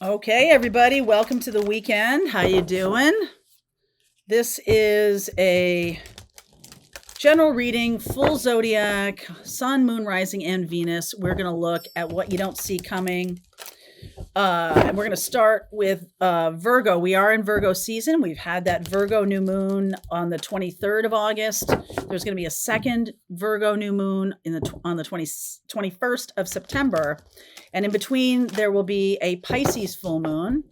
Okay, everybody, welcome to the weekend. How you doing? This is a general reading, full zodiac, sun, moon, rising, and Venus. We're going to look at what you don't see coming. And we're going to start with Virgo. We are in Virgo season. We've had that Virgo new moon on the 23rd of August. There's going to be a second Virgo new moon on the 21st of September. And in between, there will be a Pisces full moon.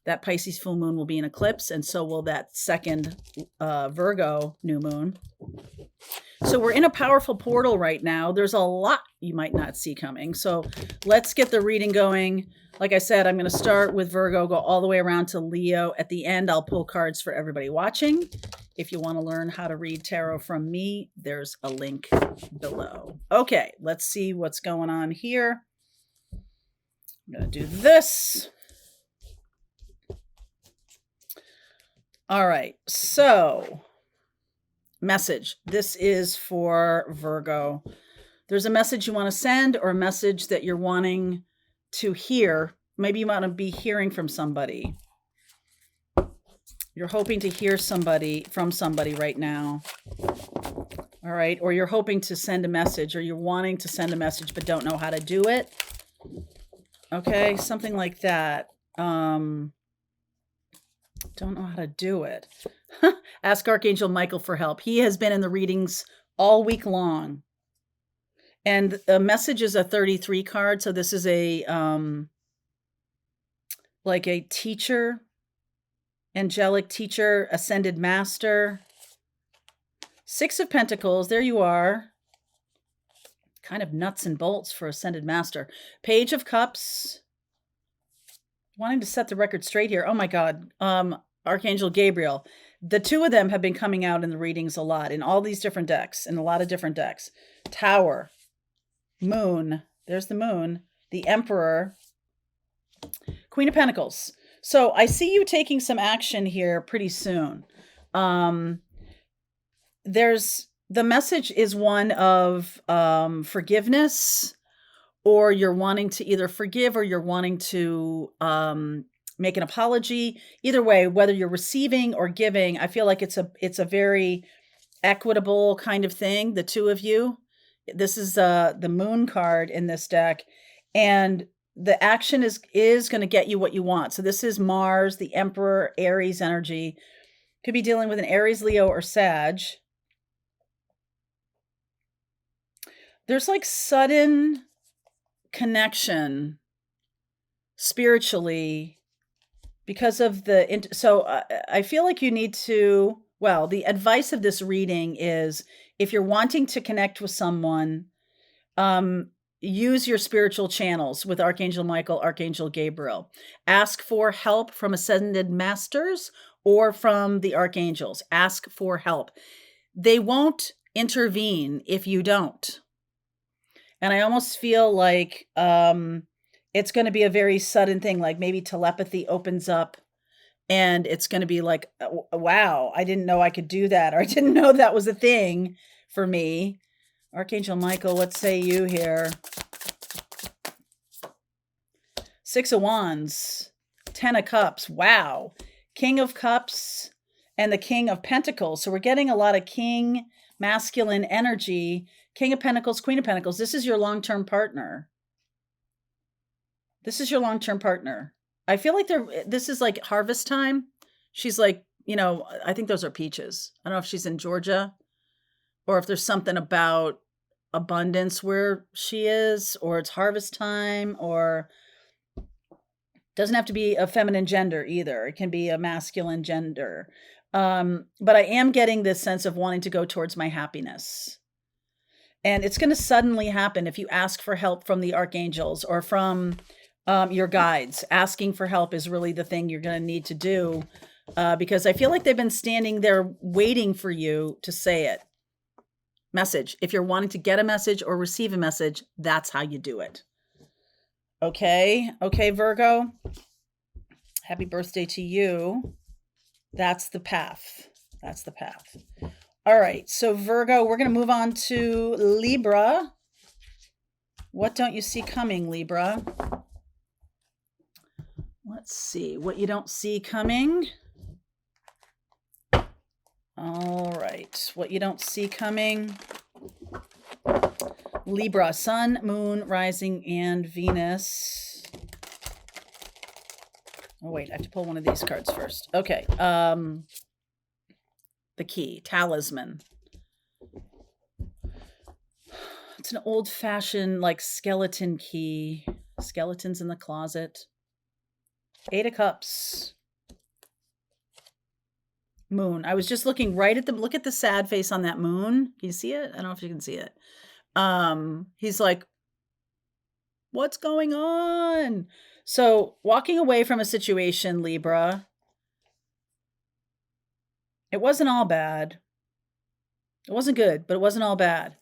That Pisces full moon will be an eclipse, and so will that second Virgo new moon. So we're in a powerful portal right now. There's a lot you might not see coming. So let's get the reading going. Like I said, I'm going to start with Virgo, go all the way around to Leo. At the end, I'll pull cards for everybody watching. If you want to learn how to read tarot from me, there's a link below. Okay, let's see what's going on here. I'm going to do this. All right, so message. This is for Virgo. There's a message you want to send or a message that you're wanting to hear. Maybe you want to be hearing from somebody. You're hoping to hear from somebody right now. All right, or you're hoping to send a message, or you're wanting to send a message but don't know how to do it. Okay, something like that. Don't know how to do it. Ask Archangel Michael for help. He has been in the readings all week long. And the message is a 33 card. So this is a like a teacher, angelic teacher, ascended master. 6 of Pentacles. There you are. Kind of nuts and bolts for ascended master. Page of Cups. Wanting to set the record straight here. Oh my God. Archangel Gabriel. The two of them have been coming out in the readings a lot in all these different decks, in a lot of different decks. Tower, Moon. There's the Moon. The Emperor. Queen of Pentacles. So I see you taking some action here pretty soon. The message is one of forgiveness, or you're wanting to either forgive or you're wanting to make an apology. Either way, whether you're receiving or giving, I feel like it's a very equitable kind of thing, the two of you. This is the Moon card in this deck, and the action is going to get you what you want. So this is Mars, the Emperor, Aries energy. Could be dealing with an Aries, Leo, or Sag. There's like sudden connection spiritually because of I feel like you need to, well, the advice of this reading is if you're wanting to connect with someone, use your spiritual channels with Archangel Michael, Archangel Gabriel. Ask for help from ascended masters or from the archangels. Ask for help. They won't intervene if you don't. And I almost feel like it's going to be a very sudden thing, like maybe telepathy opens up and it's going to be like, wow, I didn't know I could do that. Or I didn't know that was a thing for me. Archangel Michael, what say you here? 6 of Wands, 10 of Cups. Wow. King of Cups and the King of Pentacles. So we're getting a lot of king masculine energy. King of Pentacles, Queen of Pentacles. This is your long-term partner. This is your long-term partner. I feel like this is like harvest time. She's like, I think those are peaches. I don't know if she's in Georgia or if there's something about abundance where she is, or it's harvest time, or doesn't have to be a feminine gender either. It can be a masculine gender. But I am getting this sense of wanting to go towards my happiness. And it's going to suddenly happen if you ask for help from the archangels or from your guides. Asking for help is really the thing you're going to need to do because I feel like they've been standing there waiting for you to say it. Message. If you're wanting to get a message or receive a message, that's how you do it. Okay. Okay, Virgo. Happy birthday to you. That's the path. That's the path. All right, so Virgo, we're going to move on to Libra. What don't you see coming, Libra? Let's see what you don't see coming. All right, what you don't see coming. Libra, Sun, Moon, Rising, and Venus. Oh, wait, I have to pull one of these cards first. Okay. The key, talisman. It's an old-fashioned, like, skeleton key. Skeletons in the closet. 8 of Cups. Moon. I was just looking right at look at the sad face on that moon. Can you see it? I don't know if you can see it. He's like, what's going on? So walking away from a situation, Libra, it wasn't all bad. It wasn't good, but it wasn't all bad.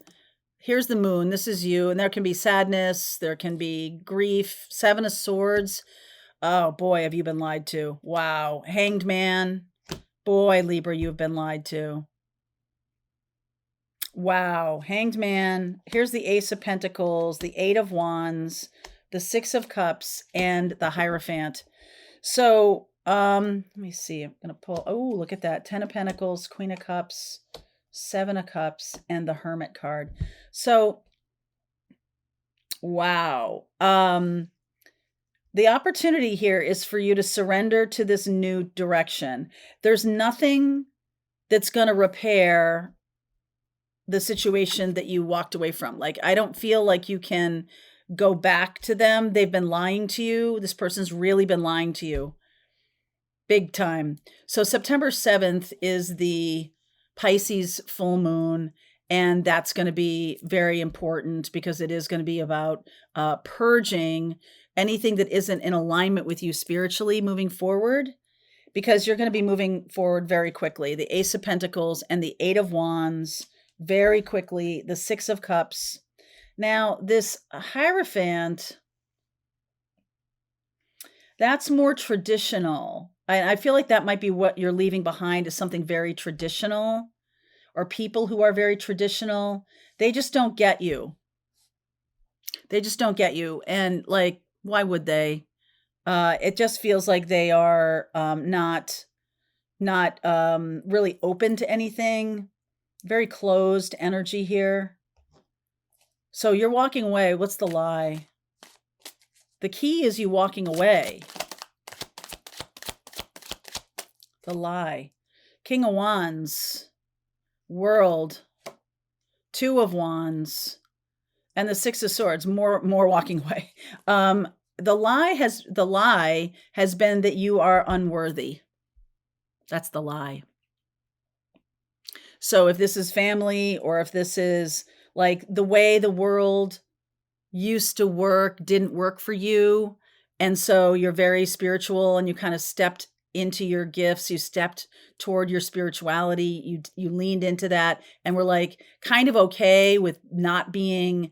Here's the moon. This is you. And there can be sadness. There can be grief. 7 of Swords. Oh boy, have you been lied to. Wow. Hanged Man. Boy, Libra, you've been lied to. Wow. Hanged Man. Here's the Ace of Pentacles, the 8 of Wands, the 6 of Cups, and the Hierophant. So, let me see. I'm going to pull. Oh, look at that. 10 of Pentacles, Queen of Cups, 7 of Cups, and the Hermit card. So, wow. The opportunity here is for you to surrender to this new direction. There's nothing that's going to repair the situation that you walked away from. Like, I don't feel like you can go back to them. They've been lying to you. This person's really been lying to you. Big time. So September 7th is the Pisces full moon. And that's going to be very important because it is going to be about purging anything that isn't in alignment with you spiritually moving forward, because you're going to be moving forward very quickly. The Ace of Pentacles and the 8 of Wands very quickly, the 6 of Cups. Now, this Hierophant, that's more traditional. I feel like that might be what you're leaving behind, is something very traditional, or people who are very traditional. They just don't get you. They just don't get you. And like, why would they? It just feels like they are not really open to anything. Very closed energy here. So you're walking away. What's the lie? The key is you walking away. The lie. King of Wands. World. 2 of Wands. And the 6 of Swords, more walking away. The lie has been that you are unworthy. That's the lie. So if this is family, or if this is like the way the world used to work, didn't work for you, and so you're very spiritual and you kind of stepped into your gifts, you stepped toward your spirituality, you leaned into that, and were like kind of okay with not being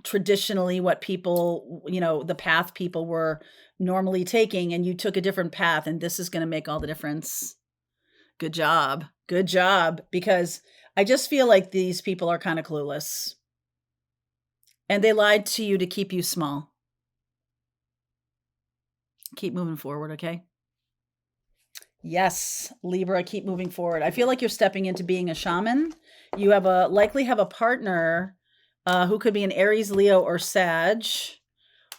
traditionally what people, the path people were normally taking, and you took a different path, and this is going to make all the difference. Good job. Good job. Because I just feel like these people are kind of clueless, and they lied to you to keep you small. Keep moving forward. Okay. Yes, Libra, keep moving forward. I feel like you're stepping into being a shaman. You likely have a partner who could be an Aries, Leo, or Sag,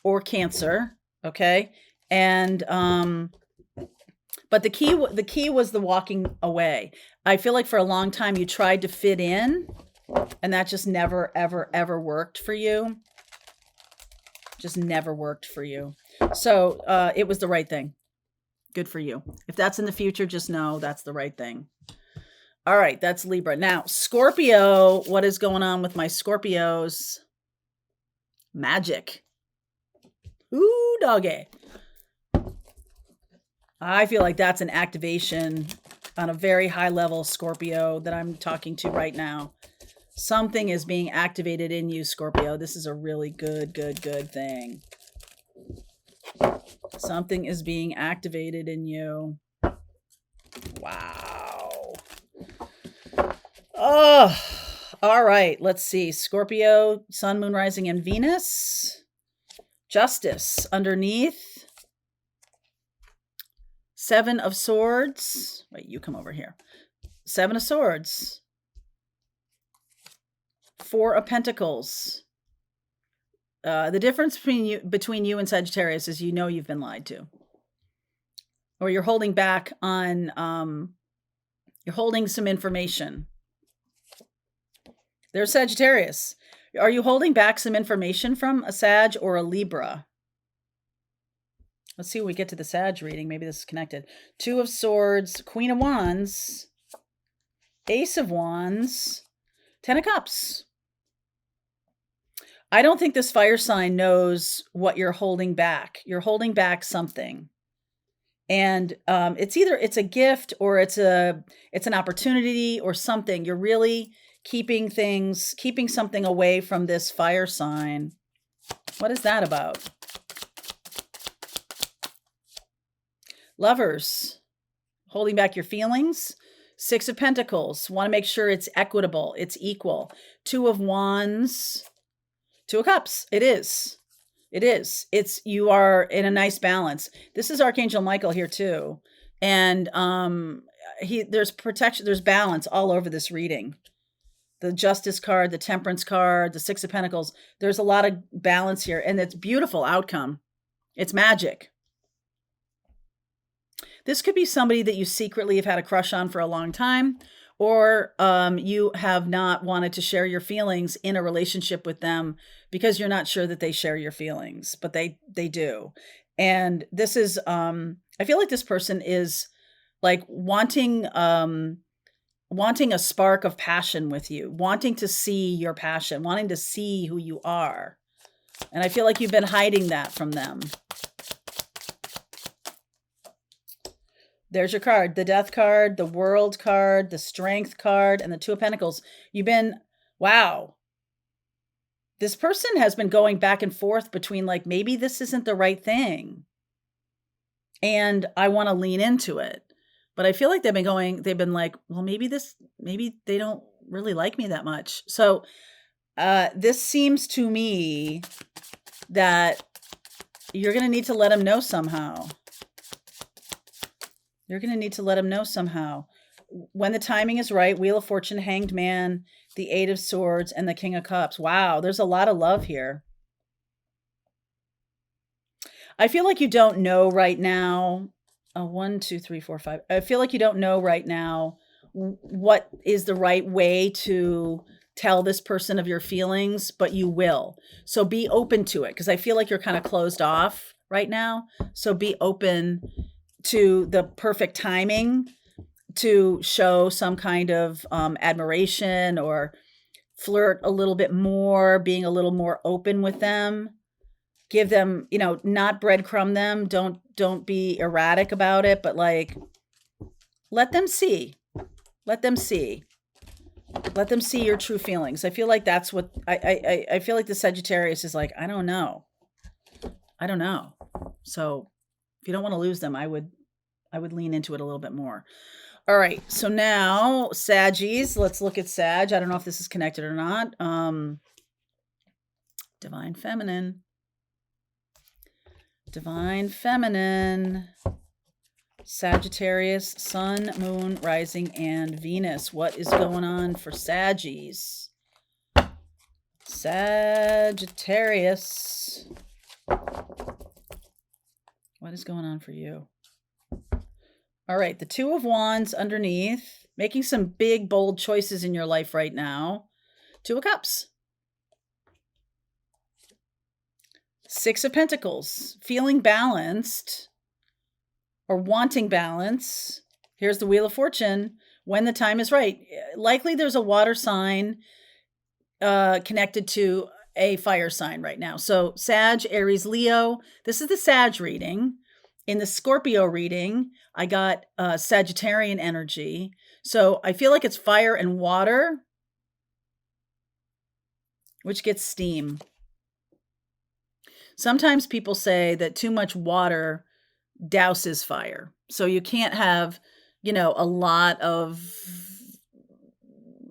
or Cancer. Okay. And, but the key was the walking away. I feel like for a long time you tried to fit in, and that just never, ever, ever worked for you. Just never worked for you. So it was the right thing. Good for you. If that's in the future, just know that's the right thing. All right, that's Libra. Now, Scorpio, what is going on with my Scorpios? Magic. Ooh, doggy. I feel like that's an activation on a very high level, Scorpio, that I'm talking to right now. Something is being activated in you, Scorpio. This is a really good thing. Something is being activated in you. Wow. Oh, all right. Let's see. Scorpio, Sun, Moon, Rising, and Venus. Justice underneath. 7 of Swords. Wait, you come over here. 7 of Swords. 4 of Pentacles. The difference between you and Sagittarius is you've been lied to. Or you're holding back on, you're holding some information. There's Sagittarius. Are you holding back some information from a Sag or a Libra? Let's see when we get to the Sag reading. Maybe this is connected. 2 of Swords, Queen of Wands, Ace of Wands, 10 of Cups. I don't think this fire sign knows what you're holding back. You're holding back something. And it's a gift or it's an opportunity or something. You're really keeping something away from this fire sign. What is that about? Lovers, holding back your feelings. 6 of Pentacles, want to make sure it's equitable, it's equal. 2 of Wands, 2 of Cups. It is. You are in a nice balance. This is Archangel Michael here too. And there's protection, there's balance all over this reading. The Justice card, the Temperance card, the 6 of Pentacles. There's a lot of balance here and it's beautiful outcome. It's magic. This could be somebody that you secretly have had a crush on for a long time, or you have not wanted to share your feelings in a relationship with them because you're not sure that they share your feelings, but they do. And this is, I feel like this person is like wanting a spark of passion with you, wanting to see your passion, wanting to see who you are. And I feel like you've been hiding that from them. There's your card, the Death card, the World card, the Strength card, and the 2 of Pentacles. Wow. This person has been going back and forth between like, maybe this isn't the right thing. And I want to lean into it. But I feel like they've been like, well, maybe they don't really like me that much. So this seems to me that you're going to need to let them know somehow. You're going to need to let them know somehow. When the timing is right, Wheel of Fortune, Hanged Man, the 8 of Swords, and the King of Cups. Wow, there's a lot of love here. I feel like you don't know right now. 1, 2, 3, 4, 5. I feel like you don't know right now what is the right way to tell this person of your feelings, but you will. So be open to it, because I feel like you're kind of closed off right now. So be open to the perfect timing to show some kind of admiration or flirt a little bit more, being a little more open with them. Give them, not breadcrumb them. Don't be erratic about it, but like, let them see. Let them see your true feelings. I feel like that's what I feel like the Sagittarius is like, I don't know. So if you don't want to lose them, I would lean into it a little bit more. All right. So now Saggies, let's look at Sag. I don't know if this is connected or not. Divine Feminine, Sagittarius, Sun, Moon, Rising, and Venus. What is going on for Saggies? Sagittarius. What is going on for you? All right, the 2 of Wands underneath, making some big, bold choices in your life right now. 2 of Cups. 6 of Pentacles, feeling balanced or wanting balance. Here's the Wheel of Fortune, when the time is right. Likely there's a water sign connected to a fire sign right now. So Sag, Aries, Leo. This is the Sag reading. In the Scorpio reading, I got Sagittarian energy. So I feel like it's fire and water, which gets steam. Sometimes people say that too much water douses fire. So you can't have, a lot of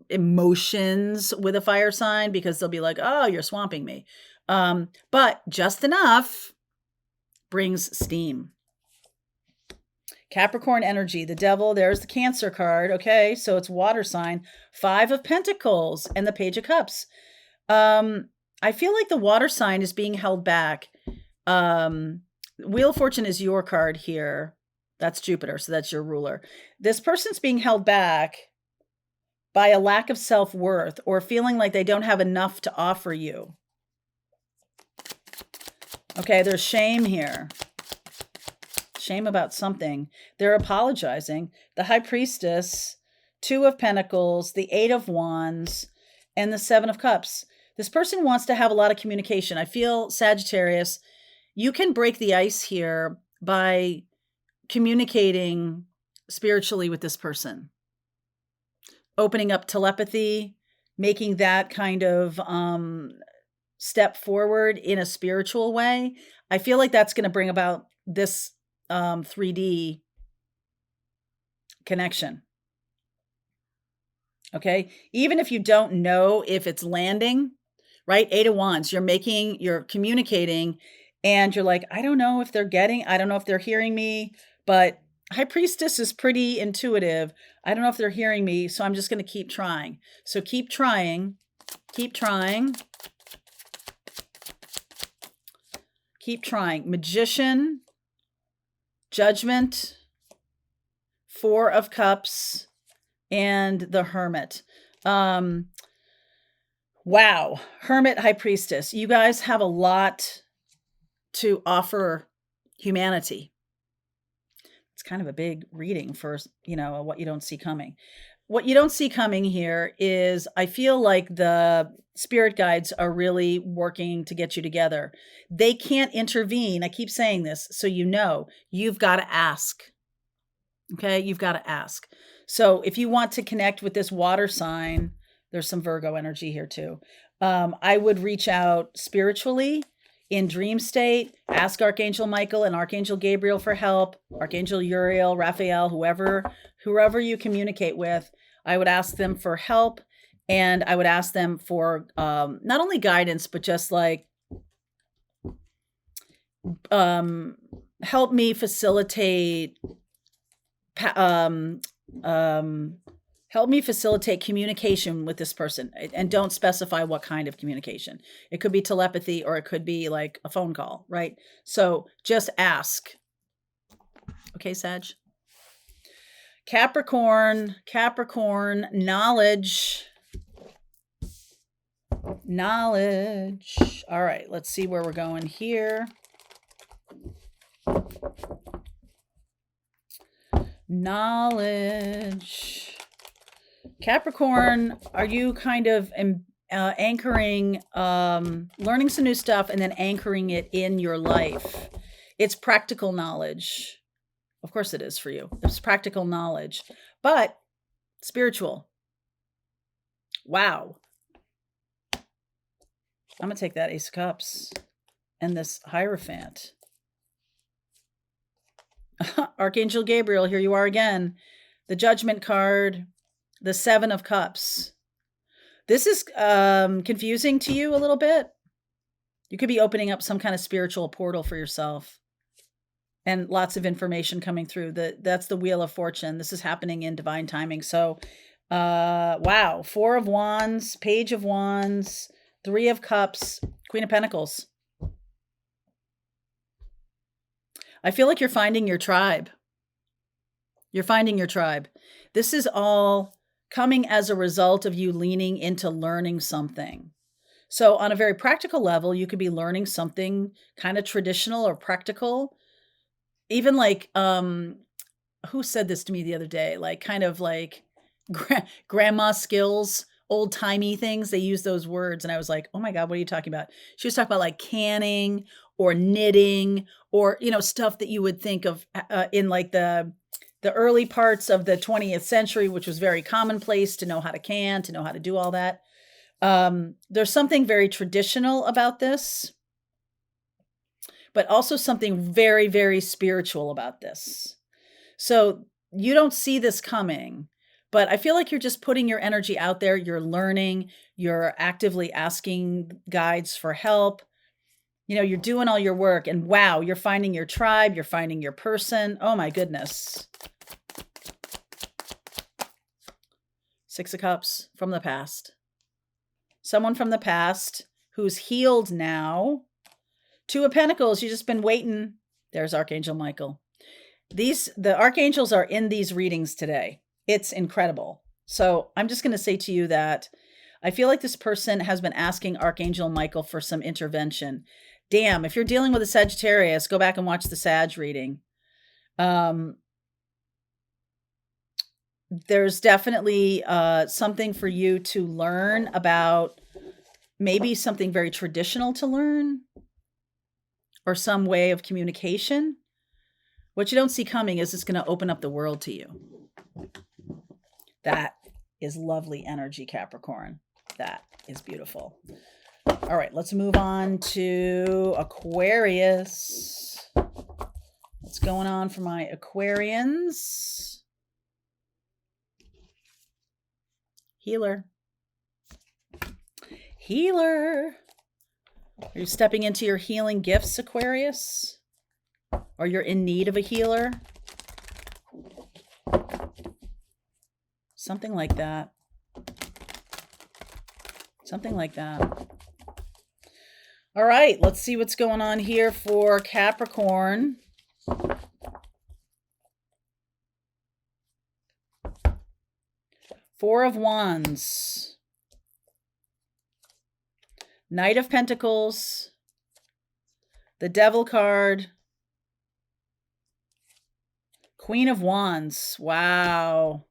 emotions with a fire sign, because they'll be like, oh, you're swamping me. But just enough brings steam. Capricorn energy, the devil, there's the Cancer card. Okay, so it's water sign, 5 of Pentacles and the Page of Cups. I feel like the water sign is being held back. Wheel of Fortune is your card here. That's Jupiter, so that's your ruler. This person's being held back by a lack of self-worth or feeling like they don't have enough to offer you. Okay, there's shame here. Shame about something. They're apologizing. The High Priestess, 2 of Pentacles, the 8 of Wands, and the 7 of Cups. This person wants to have a lot of communication. I feel, Sagittarius, you can break the ice here by communicating spiritually with this person. Opening up telepathy, making that kind of step forward in a spiritual way. I feel like that's going to bring about this 3D connection. Okay. Even if you don't know if it's landing, right? 8 of Wands, you're communicating and you're like, I don't know if I don't know if they're hearing me, but High Priestess is pretty intuitive. I don't know if they're hearing me, so I'm just going to keep trying. So keep trying, keep trying. Keep trying. Magician, Judgment, 4 of Cups, and the Hermit. Wow. Hermit, High Priestess. You guys have a lot to offer humanity. It's kind of a big reading for, what you don't see coming. What you don't see coming here is I feel like the spirit guides are really working to get you together. They can't intervene. I keep saying this, so you've got to ask. Okay, you've got to ask. So if you want to connect with this water sign, there's some Virgo energy here too. I would reach out spiritually in dream state, ask Archangel Michael and Archangel Gabriel for help, Archangel Uriel, Raphael, whoever you communicate with. I would ask them for help, and I would ask them for not only guidance, but just like help me facilitate communication with this person, and don't specify what kind of communication. It could be telepathy or it could be like a phone call, right? So just ask. Okay, Sag. Capricorn, knowledge. All right, let's see where we're going here. Knowledge. Capricorn, are you kind of anchoring, learning some new stuff and then anchoring it in your life? It's practical knowledge. Of course it is for you. It's practical knowledge, but spiritual. Wow. I'm going to take that Ace of Cups and this Hierophant. Archangel Gabriel, here you are again. The Judgment card, the 7 of Cups. This is confusing to you a little bit. You could be opening up some kind of spiritual portal for yourself. And lots of information coming through. That's the Wheel of Fortune. This is happening in divine timing. So, wow. 4 of Wands, Page of Wands, 3 of Cups, Queen of Pentacles. I feel like you're finding your tribe. You're finding your tribe. This is all coming as a result of you leaning into learning something. So on a very practical level, you could be learning something kind of traditional or practical. Even like, who said this to me the other day? Like kind of like grandma skills, old timey things. They use those words. And I was like, oh my God, what are you talking about? She was talking about like canning or knitting or, stuff that you would think of in like the early parts of the 20th century, which was very commonplace to know how to can, to know how to do all that. There's something very traditional about this, but also something very, very spiritual about this. So you don't see this coming, but I feel like you're just putting your energy out there. You're learning, you're actively asking guides for help. You know, you're doing all your work and wow, you're finding your tribe, you're finding your person. Oh my goodness. Six of Cups from the past. Someone from the past who's healed now. Two of Pentacles, you've just been waiting. There's Archangel Michael. The archangels are in these readings today. It's incredible. So I'm just going to say to you that I feel like this person has been asking Archangel Michael for some intervention. Damn, if you're dealing with a Sagittarius, go back and watch the Sag reading. There's definitely something for you to learn about, maybe something very traditional to learn, or some way of communication. What you don't see coming is it's going to open up the world to you. That is lovely energy, Capricorn. That is beautiful. All right, let's move on to Aquarius. What's going on for my Aquarians? Healer. Healer. Are you stepping into your healing gifts, Aquarius? Or you're in need of a healer? Something like that. Something like that. All right, let's see what's going on here for Capricorn. Four of Wands. Knight of Pentacles. The Devil card. Queen of Wands. Wow.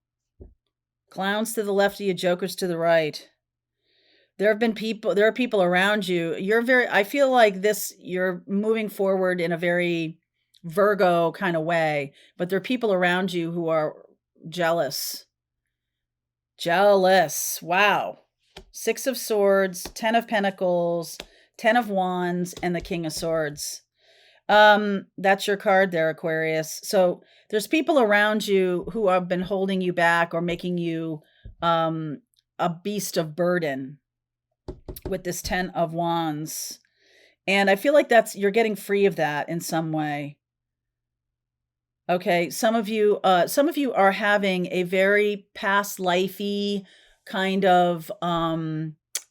Clowns to the left of you, jokers to the right. There are people around you. I feel like you're moving forward in a very Virgo kind of way, but there are people around you who are jealous. Jealous. Wow. Six of Swords, 10 of Pentacles, 10 of Wands, and the King of Swords. That's your card there, Aquarius. So there's people around you who have been holding you back or making you a beast of burden with this 10 of Wands. And I feel like you're getting free of that in some way. Okay, some of you are having a very past lifey kind of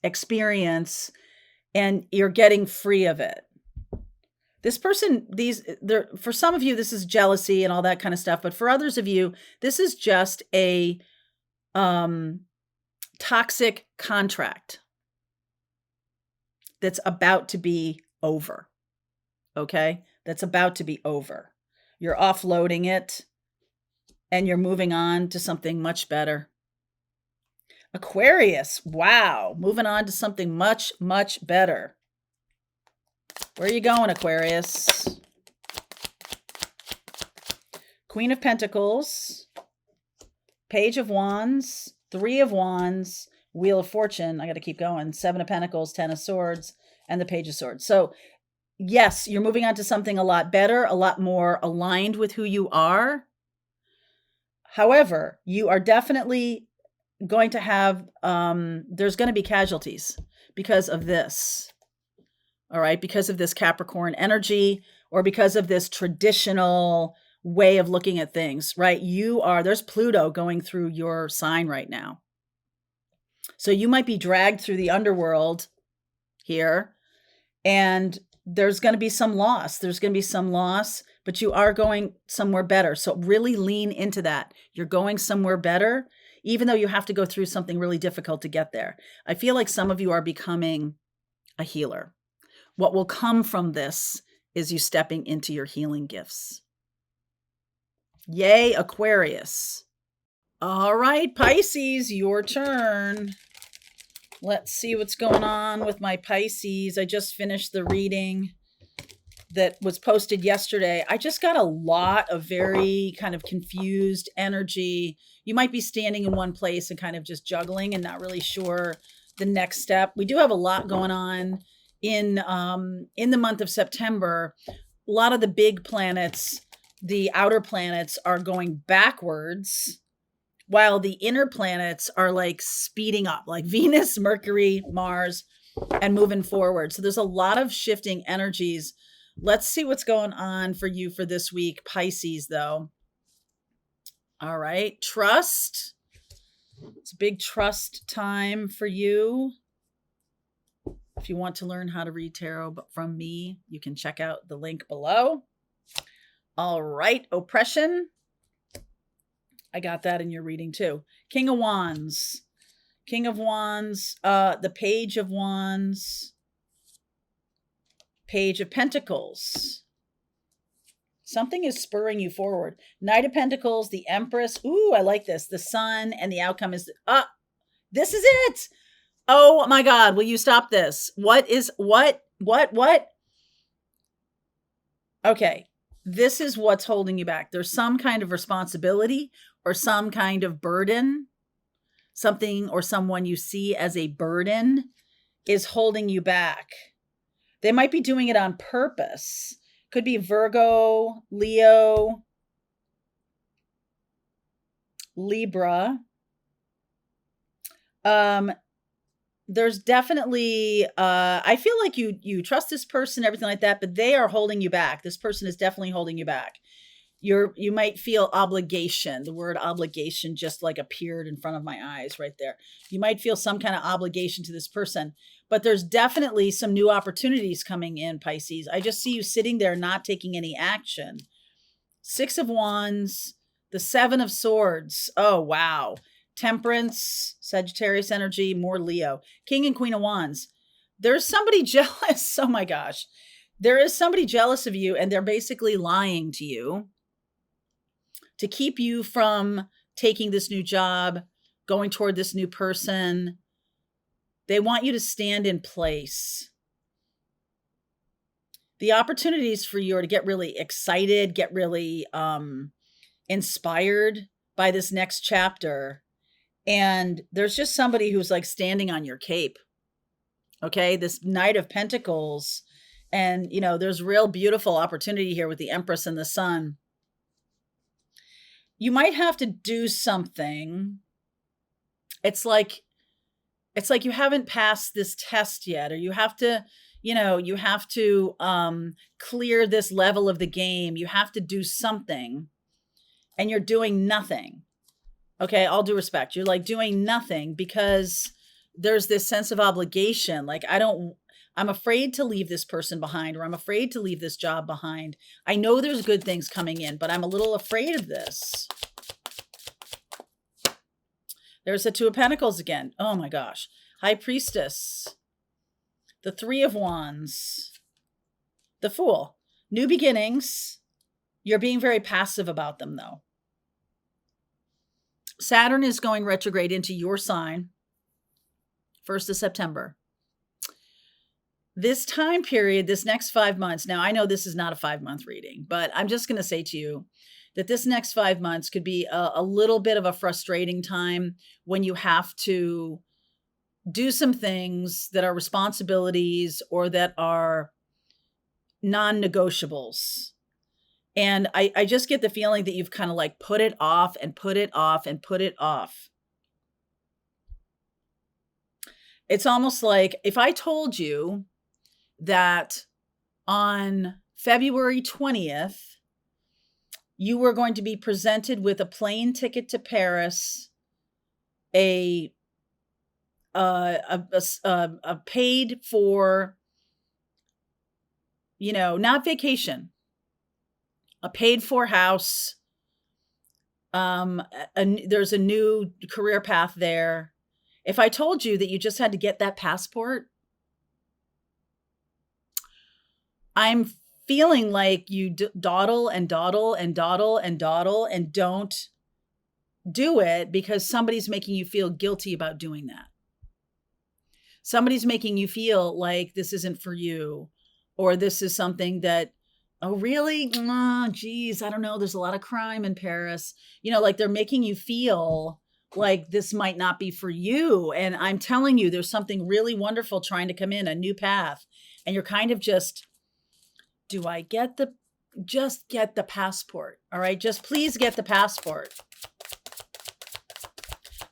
experience, and you're getting free of it. This person, for some of you, this is jealousy and all that kind of stuff. But for others of you, this is just a toxic contract that's about to be over. Okay? That's about to be over. You're offloading it and you're moving on to something much better. Aquarius, wow. Moving on to something much, much better. Where are you going, Aquarius? Queen of Pentacles, Page of Wands, 3 of Wands, Wheel of Fortune. I got to keep going. 7 of Pentacles, 10 of Swords, and the Page of Swords. So yes, you're moving on to something a lot better, a lot more aligned with who you are. However, you are definitely going to have, there's going to be casualties because of this. All right, because of this Capricorn energy, or because of this traditional way of looking at things, right? There's Pluto going through your sign right now. So you might be dragged through the underworld here, and there's going to be some loss. But you are going somewhere better. So really lean into that. You're going somewhere better, even though you have to go through something really difficult to get there. I feel like some of you are becoming a healer. What will come from this is you stepping into your healing gifts. Yay, Aquarius. All right, Pisces, your turn. Let's see what's going on with my Pisces. I just finished the reading that was posted yesterday. I just got a lot of very kind of confused energy. You might be standing in one place and kind of just juggling and not really sure the next step. We do have a lot going on in the month of September. A lot of the big planets, the outer planets, are going backwards, while the inner planets are like speeding up, like Venus, Mercury, Mars. and moving forward. So there's a lot of shifting energies. Let's see what's going on for you for this week, Pisces, though. All right. Trust. It's a big trust time for you. If you want to learn how to read tarot from me, you can check out the link below. All right. Oppression. I got that in your reading too. King of Wands. King of Wands. The Page of Wands. Page of Pentacles. Something is spurring you forward. Knight of Pentacles, the Empress. Ooh, I like this. The Sun, and the outcome is, this is it. Oh my God, will you stop this? What? Okay, this is what's holding you back. There's some kind of responsibility or some kind of burden. Something or someone you see as a burden is holding you back. They might be doing it on purpose. Could be Virgo, Leo, Libra. There's definitely, I feel like you trust this person, everything like that, but they are holding you back. This person is definitely holding you back. You might feel obligation. The word obligation just like appeared in front of my eyes right there. You might feel some kind of obligation to this person, but there's definitely some new opportunities coming in, Pisces. I just see you sitting there not taking any action. Six of Wands, the Seven of Swords. Oh, wow. Temperance, Sagittarius energy, more Leo. King and Queen of Wands. There's somebody jealous. Oh my gosh. There is somebody jealous of you, and they're basically lying to you to keep you from taking this new job, going toward this new person. They want you to stand in place. The opportunities for you are to get really excited, get really inspired by this next chapter. And there's just somebody who's like standing on your cape. Okay, this Knight of Pentacles. And, you know, there's real beautiful opportunity here with the Empress and the Sun. You might have to do something. It's like you haven't passed this test yet, or you have to, clear this level of the game. You have to do something, and you're doing nothing. Okay, all due respect. You're like doing nothing because there's this sense of obligation. Like, I'm afraid to leave this person behind, or I'm afraid to leave this job behind. I know there's good things coming in, but I'm a little afraid of this. There's the Two of Pentacles again. Oh my gosh. High Priestess. The Three of Wands. The Fool. New beginnings. You're being very passive about them, though. Saturn is going retrograde into your sign. 1st of September. This time period, this next 5 months, now I know this is not a 5-month reading, but I'm just going to say to you that this next 5 months could be a little bit of a frustrating time when you have to do some things that are responsibilities or that are non-negotiables. And I just get the feeling that you've kind of like put it off and put it off and put it off. It's almost like if I told you that on February 20th, you were going to be presented with a plane ticket to Paris, a paid for, not vacation, a paid for house. There's a new career path there. If I told you that you just had to get that passport, I'm feeling like you dawdle and dawdle and dawdle and dawdle and don't do it because somebody's making you feel guilty about doing that. Somebody's making you feel like this isn't for you, or this is something that, oh, really? Oh, geez, I don't know. There's a lot of crime in Paris. Like they're making you feel like this might not be for you. And I'm telling you, there's something really wonderful trying to come in, a new path. And you're kind of just, just get the passport. All right. Just please get the passport.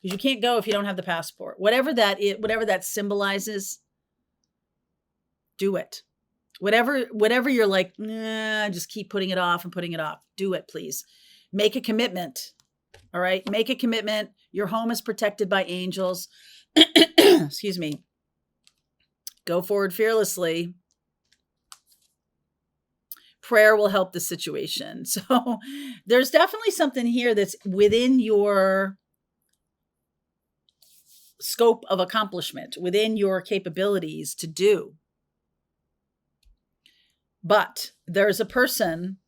Because you can't go if you don't have the passport. Whatever that symbolizes, Do it. Whatever you're like, nah, just keep putting it off and putting it off. Do it, please. Make a commitment. All right. Make a commitment. Your home is protected by angels. Excuse me. Go forward fearlessly. Prayer will help the situation. So there's definitely something here that's within your scope of accomplishment, within your capabilities to do. But there's a person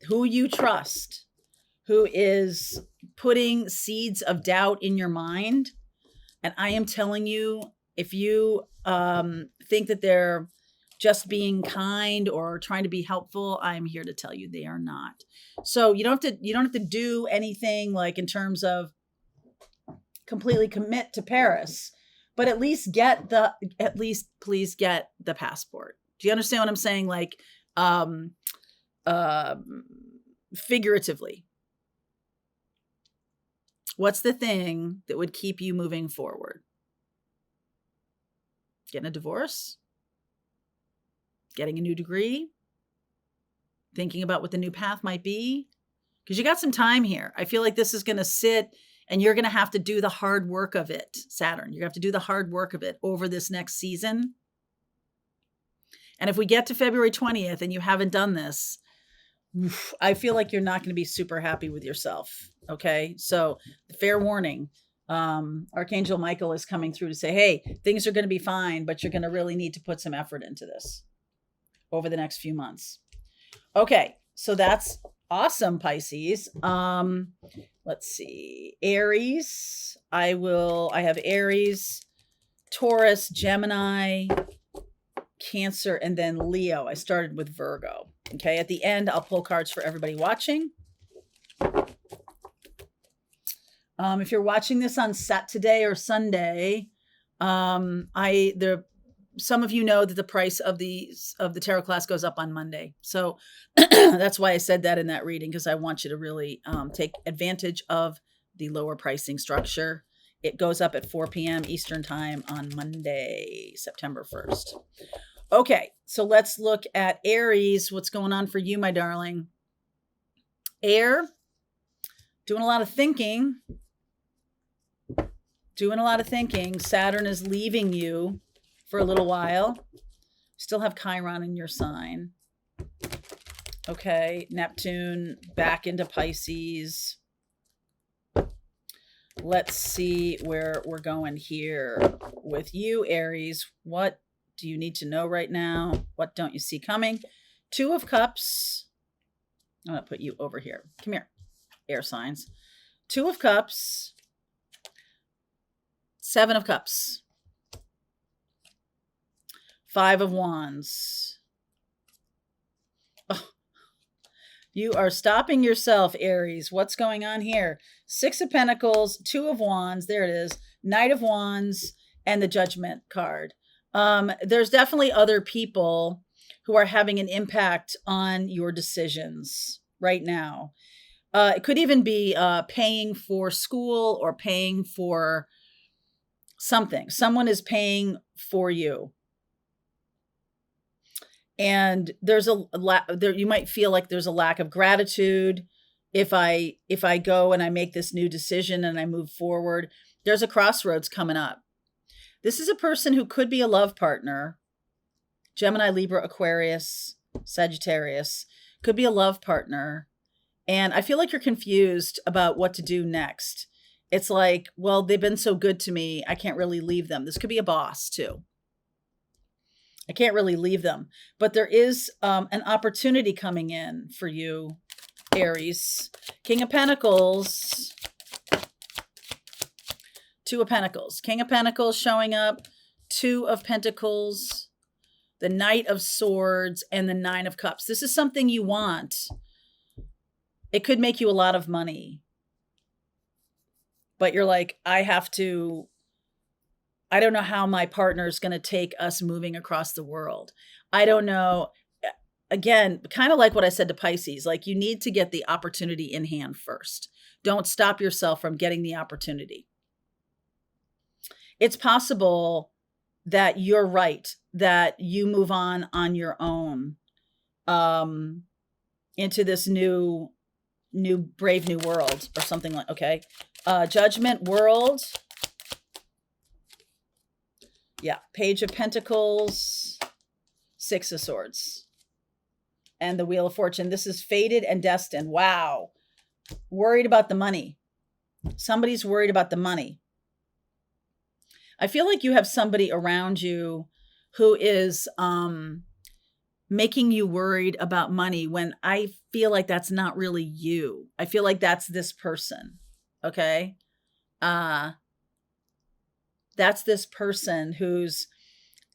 who you trust who is putting seeds of doubt in your mind. And I am telling you, if you think that they're just being kind or trying to be helpful, I'm here to tell you they are not. So you don't have to do anything like in terms of completely commit to Paris, but at least please get the passport. Do you understand what I'm saying? Like, figuratively, what's the thing that would keep you moving forward? Getting a divorce? Getting a new degree? Thinking about what the new path might be? Because you got some time here. I feel like this is going to sit and you're going to have to do the hard work of it, Saturn. You're going to have to do the hard work of it over this next season. And if we get to February 20th and you haven't done this, I feel like you're not going to be super happy with yourself. Okay. So fair warning, Archangel Michael is coming through to say, hey, things are going to be fine, but you're going to really need to put some effort into this over the next few months. Okay. So that's awesome, Pisces. Let's see. Aries. I have Aries, Taurus, Gemini, Cancer, and then Leo. I started with Virgo. Okay. At the end, I'll pull cards for everybody watching. If you're watching this on Saturday or Sunday, some of you know that the price of the tarot class goes up on Monday. So that's why I said that in that reading, because I want you to really take advantage of the lower pricing structure. It goes up at 4 p.m. Eastern time on Monday, September 1st. Okay, so let's look at Aries. What's going on for you, my darling? Air, doing a lot of thinking. Saturn is leaving you for a little while. Still have Chiron in your sign. Okay, Neptune back into Pisces. Let's see where we're going here with you, Aries. What do you need to know right now? What don't you see coming? 2 of Cups. I'm going to put you over here. Come here, air signs. 2 of Cups. 7 of Cups. 5 of Wands. Oh, you are stopping yourself, Aries. What's going on here? 6 of Pentacles, 2 of Wands. There it is. Knight of Wands and the Judgment card. There's definitely other people who are having an impact on your decisions right now. It could even be paying for school or paying for something. Someone is paying for you. And there's you might feel like there's a lack of gratitude. If I go and I make this new decision and I move forward, there's a crossroads coming up. This is a person who could be a love partner. Gemini, Libra, Aquarius, Sagittarius could be a love partner. And I feel like you're confused about what to do next. It's like, well, they've been so good to me. I can't really leave them. This could be a boss too. I can't really leave them, but there is an opportunity coming in for you, Aries. King of Pentacles, 2 of Pentacles, King of Pentacles showing up, 2 of Pentacles, the Knight of Swords, and the 9 of Cups. This is something you want. It could make you a lot of money, but you're like, I don't know how my partner is going to take us moving across the world. I don't know. Again, kind of like what I said to Pisces, like you need to get the opportunity in hand first. Don't stop yourself from getting the opportunity. It's possible that you're right, that you move on your own, into this new brave new world or something like, okay. Judgment, World. Yeah. Page of Pentacles, Six of Swords, and the Wheel of Fortune. This is fated and destined. Wow. Worried about the money. Somebody's worried about the money. I feel like you have somebody around you who is making you worried about money, when I feel like that's not really you. I feel like that's this person. Okay. That's this person who's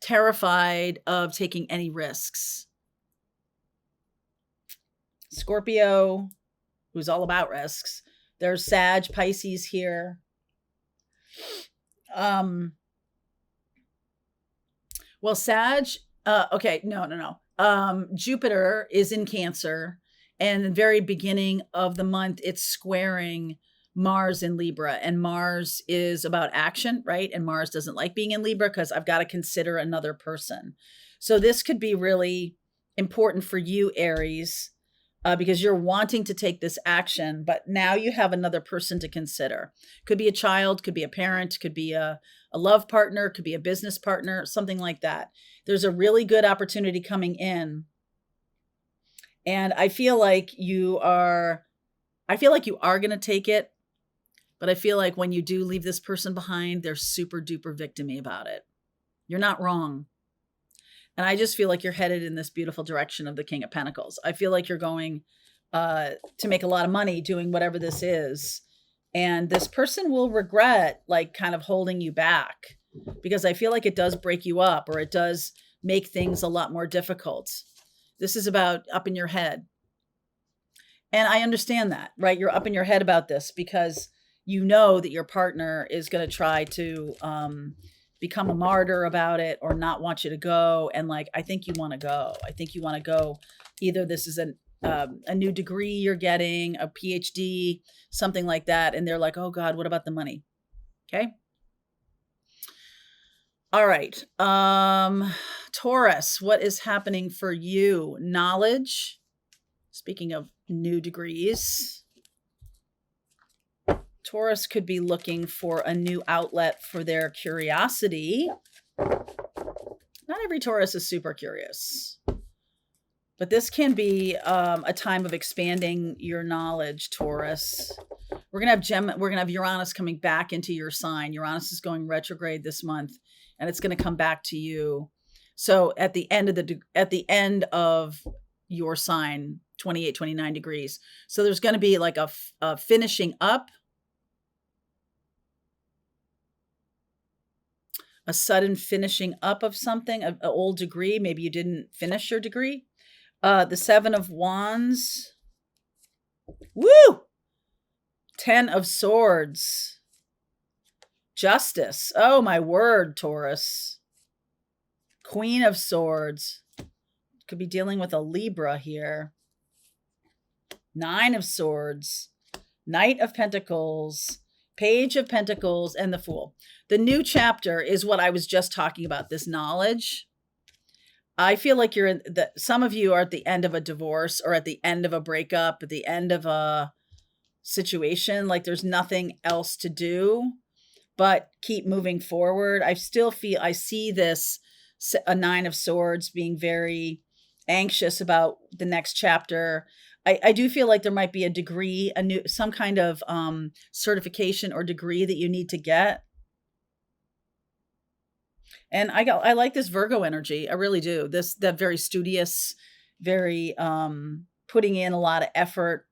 terrified of taking any risks. Scorpio, who's all about risks. There's Sag, Pisces here. Well, Sag, okay, no. Jupiter is in Cancer, and the very beginning of the month, it's squaring Mars in Libra, and Mars is about action, right? And Mars doesn't like being in Libra because I've got to consider another person. So this could be really important for you, Aries, because you're wanting to take this action, but now you have another person to consider. Could be a child, could be a parent, could be a love partner, could be a business partner, something like that. There's a really good opportunity coming in. And I feel like you are going to take it, but I feel like when you do leave this person behind, they're super duper victim-y about it. You're not wrong. And I just feel like you're headed in this beautiful direction of the King of Pentacles. I feel like you're going to make a lot of money doing whatever this is. And this person will regret like kind of holding you back, because I feel like it does break you up, or it does make things a lot more difficult. This is about up in your head. And I understand that, right? You're up in your head about this because you know that your partner is going to try to become a martyr about it, or not want you to go. And like, I think you want to go. I think you want to go. Either this is a new degree you're getting, a PhD, something like that. And they're like, oh God, what about the money? Okay. All right. Taurus, what is happening for you? Knowledge. Speaking of new degrees, Taurus could be looking for a new outlet for their curiosity. Not every Taurus is super curious, but this can be a time of expanding your knowledge, Taurus. We're gonna have Uranus coming back into your sign. Uranus is going retrograde this month, and it's going to come back to you. So at the end of your sign, 28, 29 degrees. So there's going to be like a finishing up, a sudden finishing up of something, an old degree. Maybe you didn't finish your degree. The Seven of Wands. Woo! 10 of Swords. Justice. Oh, my word, Taurus. Queen of Swords. Could be dealing with a Libra here. 9 of Swords. Knight of Pentacles. Page of Pentacles, and the Fool. The new chapter is what I was just talking about, this knowledge. I feel like some of you are at the end of a divorce, or at the end of a breakup, at the end of a situation. Like there's nothing else to do but keep moving forward. I see this, a 9 of Swords, being very anxious about the next chapter. I do feel like there might be a degree, some kind of certification or degree that you need to get. And I like this Virgo energy. I really do. That very studious, very putting in a lot of effort.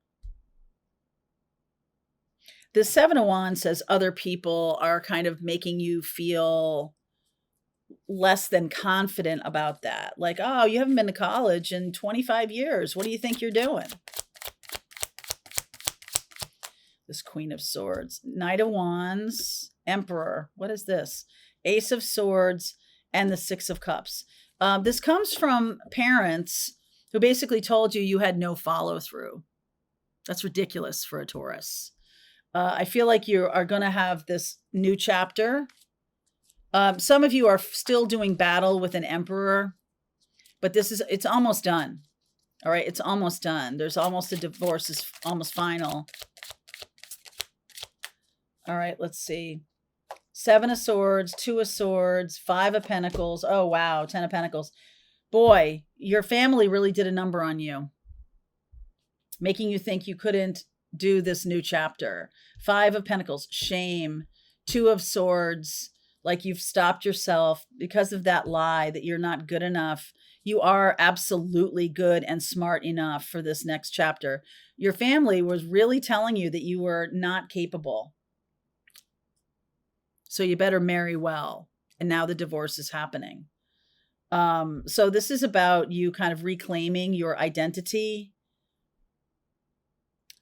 The Seven of Wands says other people are kind of making you feel less than confident about that. Like, oh, you haven't been to college in 25 years. What do you think you're doing? This Queen of Swords, Knight of Wands, Emperor. What is this? Ace of Swords, and the Six of Cups. This comes from parents who basically told you had no follow through. That's ridiculous for a Taurus. I feel like you are going to have this new chapter Some of you are still doing battle with an emperor, but it's almost done. All right, it's almost done. There's almost a divorce is almost final. All right, let's see. 7 of Swords, 2 of Swords, 5 of Pentacles. Oh, wow, 10 of Pentacles. Boy, your family really did a number on you, making you think you couldn't do this new chapter. 5 of Pentacles, shame. 2 of Swords, like you've stopped yourself because of that lie that you're not good enough. You are absolutely good and smart enough for this next chapter. Your family was really telling you that you were not capable. So you better marry well. And now the divorce is happening. So this is about you kind of reclaiming your identity.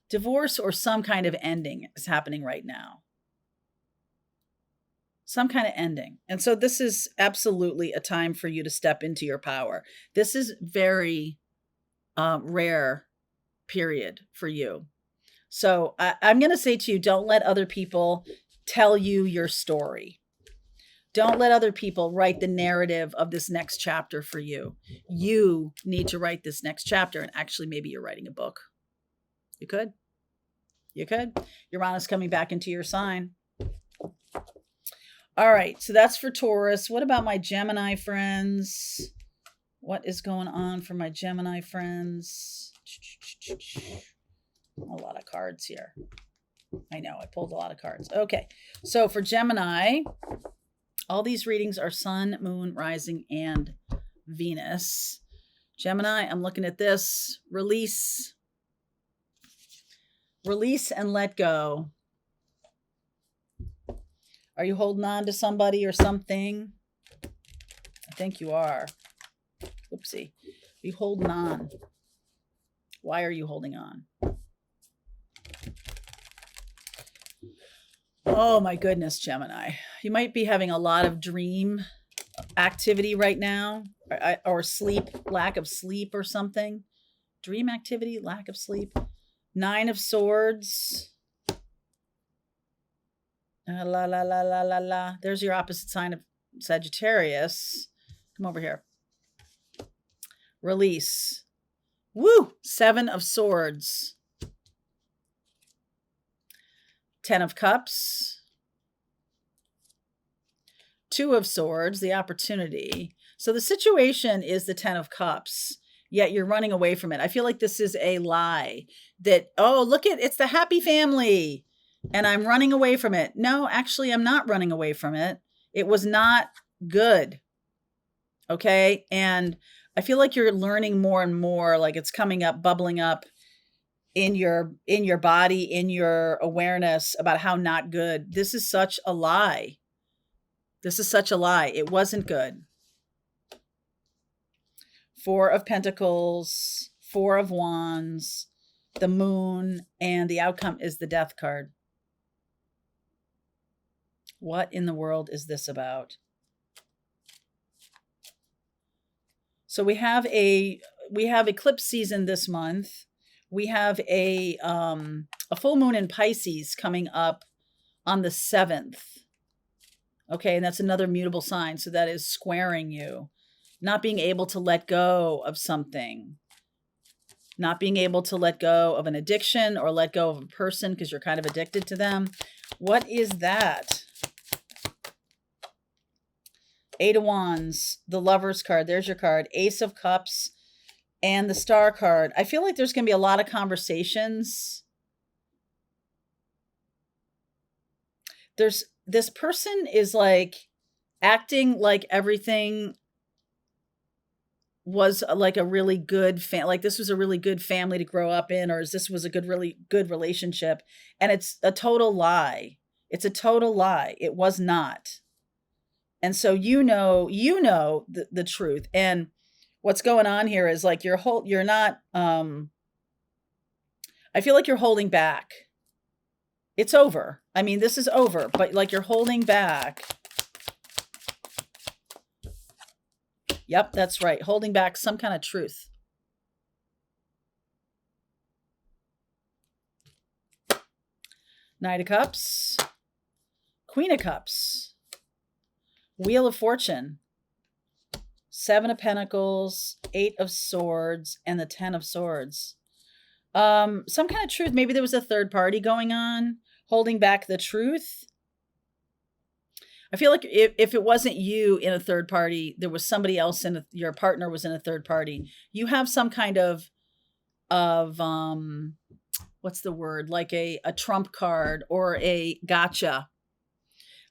Divorce or some kind of ending is happening right now. Some kind of ending. And so this is absolutely a time for you to step into your power. This is very rare period for you. So I'm going to say to you, don't let other people tell you your story. Don't let other people write the narrative of this next chapter for you. You need to write this next chapter. And actually, maybe you're writing a book. You could. You could. Uranus coming back into your sign. All right. So that's for Taurus. What about my Gemini friends? What is going on for my Gemini friends? A lot of cards here. I know. I pulled a lot of cards. Okay. So for Gemini, all these readings are Sun, Moon, Rising, and Venus. Gemini, I'm looking at this. Release and let go. Are you holding on to somebody or something? I think you are. Oopsie. Are you holding on? Why are you holding on? Oh my goodness, Gemini. You might be having a lot of dream activity right now, or sleep, lack of sleep or something. Dream activity, lack of sleep. 9 of Swords. La la la la la la. There's your opposite sign of Sagittarius. Come over here. Release. Woo! 7 of Swords. 10 of Cups. 2 of Swords, the opportunity. So the situation is the 10 of Cups, yet you're running away from it. I feel like this is a lie that, oh, look it's the happy family and I'm running away from it. No, actually, I'm not running away from it. It was not good. Okay. And I feel like you're learning more and more, like it's coming up, bubbling up in your body, in your awareness about how not good. This is such a lie. This is such a lie. It wasn't good. 4 of Pentacles, 4 of Wands, the Moon, and the outcome is the Death card. What in the world is this about? So we have eclipse season this month. We have a full moon in Pisces coming up on the 7th. Okay, and that's another mutable sign. So that is squaring you. Not being able to let go of something. Not being able to let go of an addiction or let go of a person because you're kind of addicted to them. What is that? 8 of Wands, the Lover's card. There's your card. Ace of Cups and the Star card. I feel like there's going to be a lot of conversations. This person is like acting like everything was like a really good like this was a really good family to grow up in, or this was a really good relationship. And it's a total lie. It's a total lie. It was not. And so you know the truth. And what's going on here is like you're not I feel like you're holding back. It's over. I mean, this is over, but like you're holding back. Yep, that's right. Holding back some kind of truth. Knight of Cups, Queen of Cups, Wheel of Fortune, 7 of Pentacles, 8 of Swords, and the 10 of Swords. Some kind of truth. Maybe there was a third party going on, holding back the truth. I feel like if it wasn't you in a third party, there was somebody else your partner was in a third party. You have some kind of what's the word? Like a trump card or a gotcha.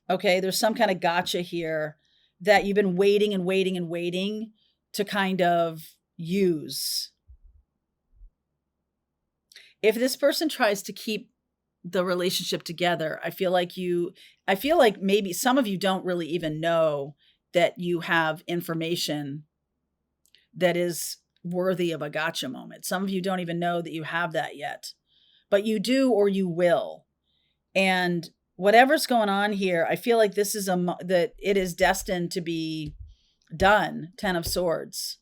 Okay, there's some kind of gotcha here that you've been waiting and waiting and waiting to kind of use. If this person tries to keep the relationship together, I feel like maybe some of you don't really even know that you have information that is worthy of a gotcha moment. Some of you don't even know that you have that yet, but you do, or you will. And whatever's going on here, I feel like this is that it is destined to be done. 10 of Swords.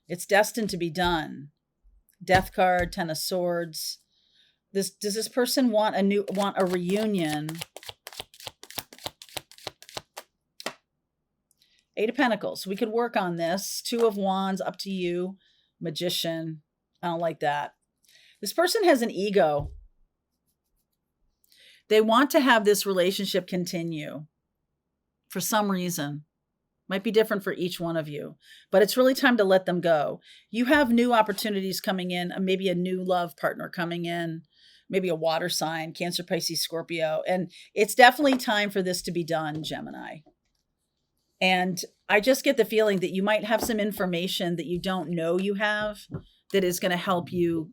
It's destined to be done. Death card, 10 of Swords. Does this person want a reunion? 8 of Pentacles. We could work on this. 2 of Wands, up to you. Magician. I don't like that. This person has an ego. They want to have this relationship continue for some reason. Might be different for each one of you, but it's really time to let them go. You have new opportunities coming in, maybe a new love partner coming in, maybe a water sign, Cancer, Pisces, Scorpio. And it's definitely time for this to be done, Gemini. And I just get the feeling that you might have some information that you don't know you have that is going to help you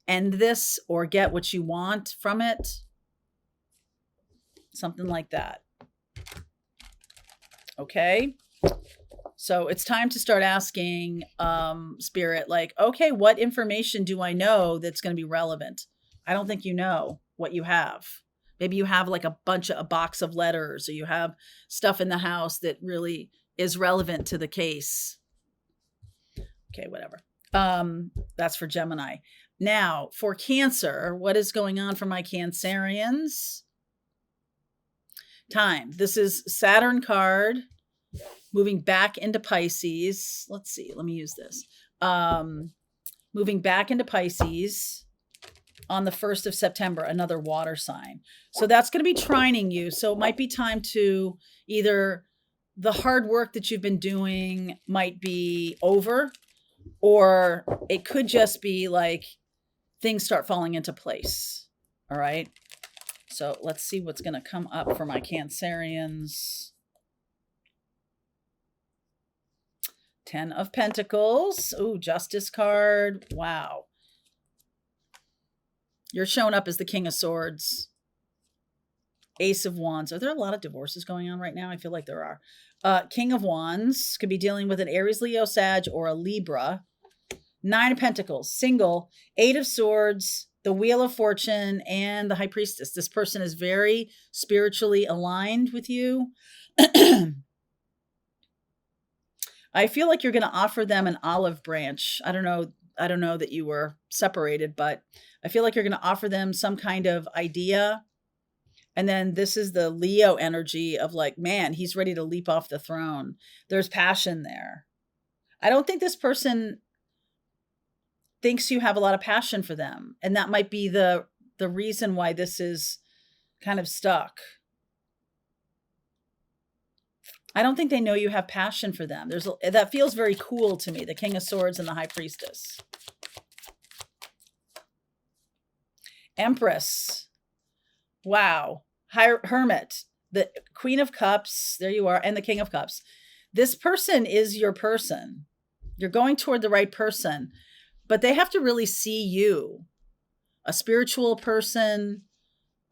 end this or get what you want from it. Something like that. Okay. So it's time to start asking Spirit, like, okay, what information do I know that's going to be relevant? I don't think you know what you have. Maybe you have like a box of letters, or you have stuff in the house that really is relevant to the case. Okay, whatever. That's for Gemini. Now, for Cancer, what is going on for my Cancerians? Time. This is Saturn card moving back into Pisces. Let's see. Let me use this. Moving back into Pisces on the 1st of September, another water sign. So that's going to be trining you. So it might be time to either the hard work that you've been doing might be over, or it could just be like things start falling into place. All right. So let's see what's going to come up for my Cancerians. 10 of Pentacles. Ooh, Justice card. Wow. You're showing up as the King of Swords. Ace of Wands. Are there a lot of divorces going on right now? I feel like there are. King of Wands. Could be dealing with an Aries, Leo, Sag, or a Libra. 9 of Pentacles. Single. 8 of Swords. The Wheel of Fortune, and the High Priestess. This person is very spiritually aligned with you. I feel like you're going to offer them an olive branch. I don't know that you were separated, but I feel like you're going to offer them some kind of idea. And then this is the Leo energy of like, man, he's ready to leap off the throne. There's passion there. I don't think this person thinks you have a lot of passion for them. And that might be the reason why this is kind of stuck. I don't think they know you have passion for them. That feels very cool to me. The King of Swords and the High Priestess. Empress. Wow. Hermit. The Queen of Cups. There you are. And the King of Cups. This person is your person. You're going toward the right person. But they have to really see you. A spiritual person.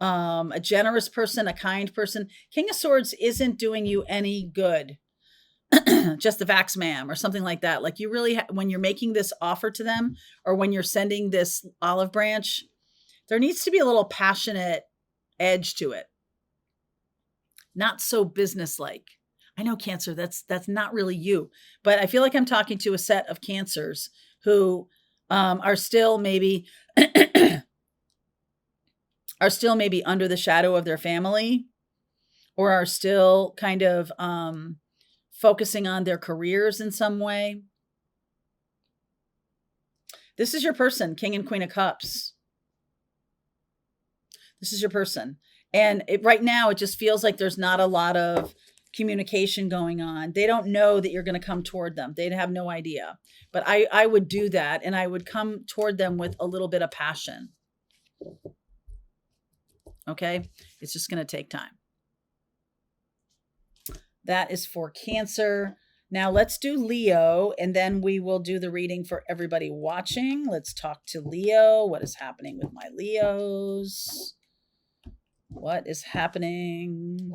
A generous person, a kind person. King of Swords isn't doing you any good. Just the vax ma'am or something like that. Like you really, when you're making this offer to them, or when you're sending this olive branch, there needs to be a little passionate edge to it. Not so businesslike. I know Cancer, that's not really you, but I feel like I'm talking to a set of Cancers who are still maybe under the shadow of their family. or are still kind of focusing on their careers in some way. This is your person, King and Queen of Cups. This is your person. And right now, it just feels like there's not a lot of communication going on. They don't know that you're going to come toward them. They'd have no idea. But I would do that, and I would come toward them with a little bit of passion. Okay? It's just going to take time. That is for Cancer. Now let's do Leo, and then we will do the reading for everybody watching. Let's talk to Leo. What is happening with my Leos? What is happening?